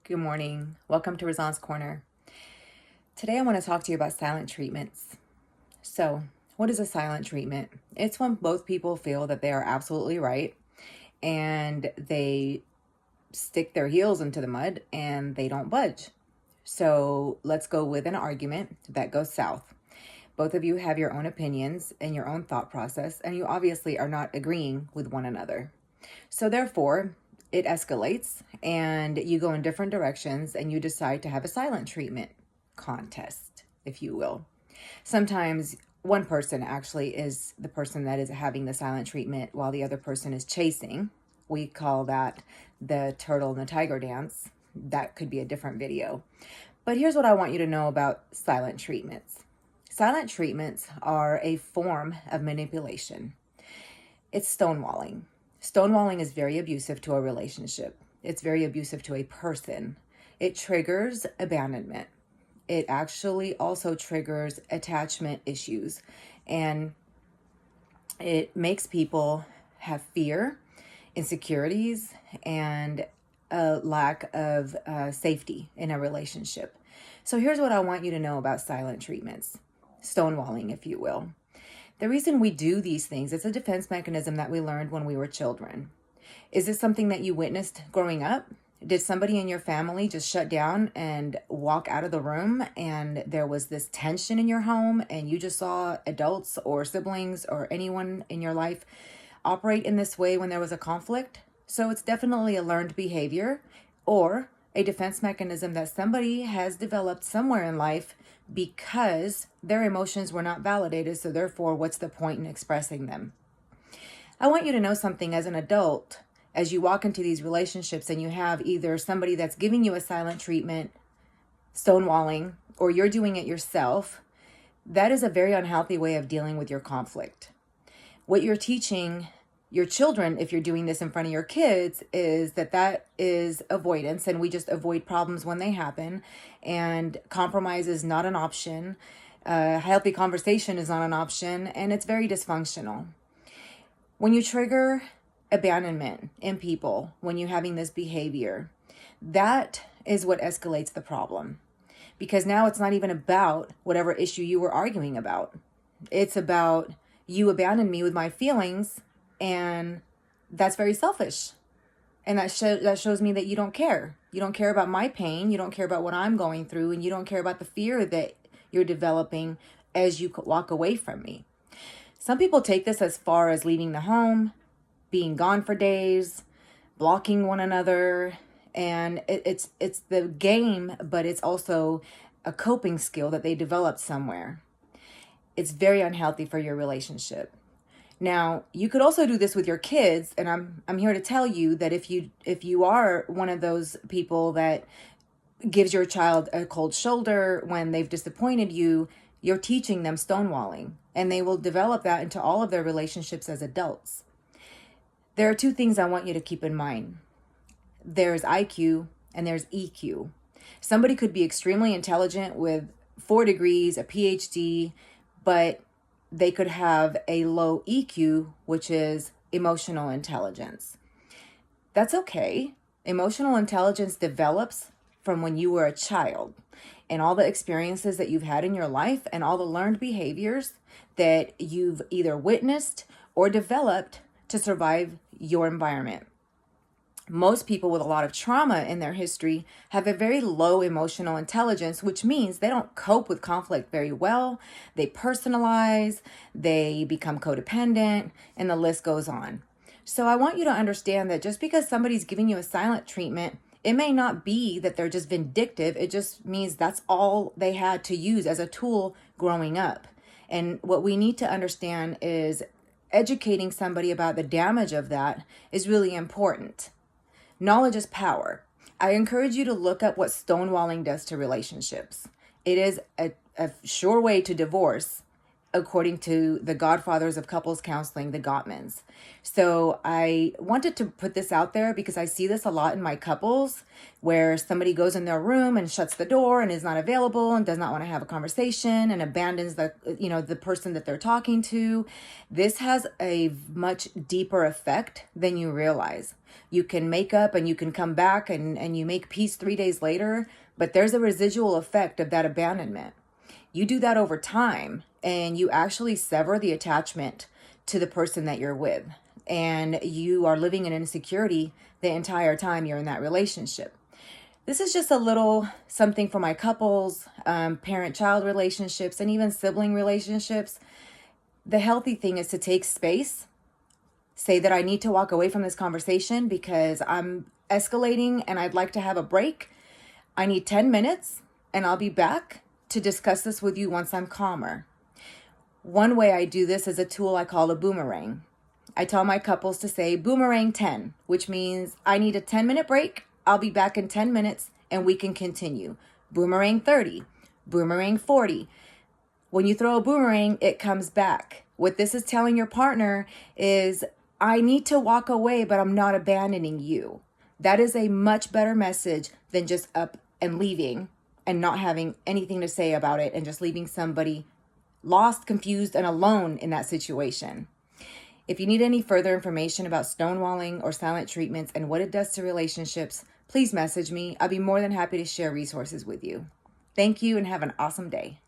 Good morning. Welcome to Razan's Corner. Today I want to talk to you about silent treatments. So, what is a silent treatment? It's when both people feel that they are absolutely right and they stick their heels into the mud and they don't budge. So, let's go with an argument that goes south. Both of you have your own opinions and your own thought process, and you obviously are not agreeing with one another. So, therefore, it escalates and you go in different directions and you decide to have a silent treatment contest, if you will. Sometimes one person actually is the person that is having the silent treatment while the other person is chasing. We call that the turtle and the tiger dance. That could be a different video. But here's what I want you to know about silent treatments. Silent treatments are a form of manipulation. It's stonewalling. Stonewalling is very abusive to a relationship. It's very abusive to a person. It triggers abandonment. It actually also triggers attachment issues, and it makes people have fear, insecurities, and a lack of safety in a relationship. So here's what I want you to know about silent treatments, stonewalling, if you will. The reason we do these things, it's a defense mechanism that we learned when we were children. Is this something that you witnessed growing up? Did somebody in your family just shut down and walk out of the room and there was this tension in your home and you just saw adults or siblings or anyone in your life operate in this way when there was a conflict? So it's definitely a learned behavior or a defense mechanism that somebody has developed somewhere in life because their emotions were not validated. So therefore, what's the point in expressing them? I want you to know something as an adult. As you walk into these relationships and you have either somebody that's giving you a silent treatment, stonewalling, or you're doing it yourself, that is a very unhealthy way of dealing with your conflict. What you're teaching your children, if you're doing this in front of your kids, is that is avoidance, and we just avoid problems when they happen, and compromise is not an option. Healthy conversation is not an option, and it's very dysfunctional. When you trigger abandonment in people, when you're having this behavior, that is what escalates the problem. Because now it's not even about whatever issue you were arguing about. It's about, you abandoned me with my feelings, and that's very selfish. And that shows me that you don't care. You don't care about my pain. You don't care about what I'm going through, and you don't care about the fear that you're developing as you walk away from me. Some people take this as far as leaving the home, being gone for days, blocking one another, and it's the game, but it's also a coping skill that they developed somewhere. It's very unhealthy for your relationship. Now, you could also do this with your kids, and I'm here to tell you that if you are one of those people that gives your child a cold shoulder when they've disappointed you, you're teaching them stonewalling, and they will develop that into all of their relationships as adults. There are two things I want you to keep in mind. There's IQ and there's EQ. Somebody could be extremely intelligent with 4 degrees, a PhD, but they could have a low EQ, which is emotional intelligence. That's okay. Emotional intelligence develops from when you were a child, and all the experiences that you've had in your life and all the learned behaviors that you've either witnessed or developed to survive your environment. Most people with a lot of trauma in their history have a very low emotional intelligence, which means they don't cope with conflict very well. They personalize, they become codependent, and the list goes on. So I want you to understand that just because somebody's giving you a silent treatment, it may not be that they're just vindictive. It just means that's all they had to use as a tool growing up. And what we need to understand is educating somebody about the damage of that is really important. Knowledge is power. I encourage you to look up what stonewalling does to relationships. It is a sure way to divorce according to the godfathers of couples counseling, the Gottmans. So I wanted to put this out there because I see this a lot in my couples where somebody goes in their room and shuts the door and is not available and does not want to have a conversation and abandons the person that they're talking to. This has a much deeper effect than you realize. You can make up and you can come back and you make peace 3 days later, but there's a residual effect of that abandonment. You do that over time and you actually sever the attachment to the person that you're with. And you are living in insecurity the entire time you're in that relationship. This is just a little something for my couples, parent-child relationships, and even sibling relationships. The healthy thing is to take space, say that I need to walk away from this conversation because I'm escalating and I'd like to have a break. I need 10 minutes and I'll be back to discuss this with you once I'm calmer. One way I do this is a tool I call a boomerang. I tell my couples to say boomerang 10, which means I need a 10-minute break. I'll be back in 10 minutes and we can continue. Boomerang 30, boomerang 40. When you throw a boomerang, it comes back. What this is telling your partner is, I need to walk away, but I'm not abandoning you. That is a much better message than just up and leaving and not having anything to say about it and just leaving somebody lost, confused, and alone in that situation. If you need any further information about stonewalling or silent treatments and what it does to relationships, please message me. I'll be more than happy to share resources with you. Thank you and have an awesome day.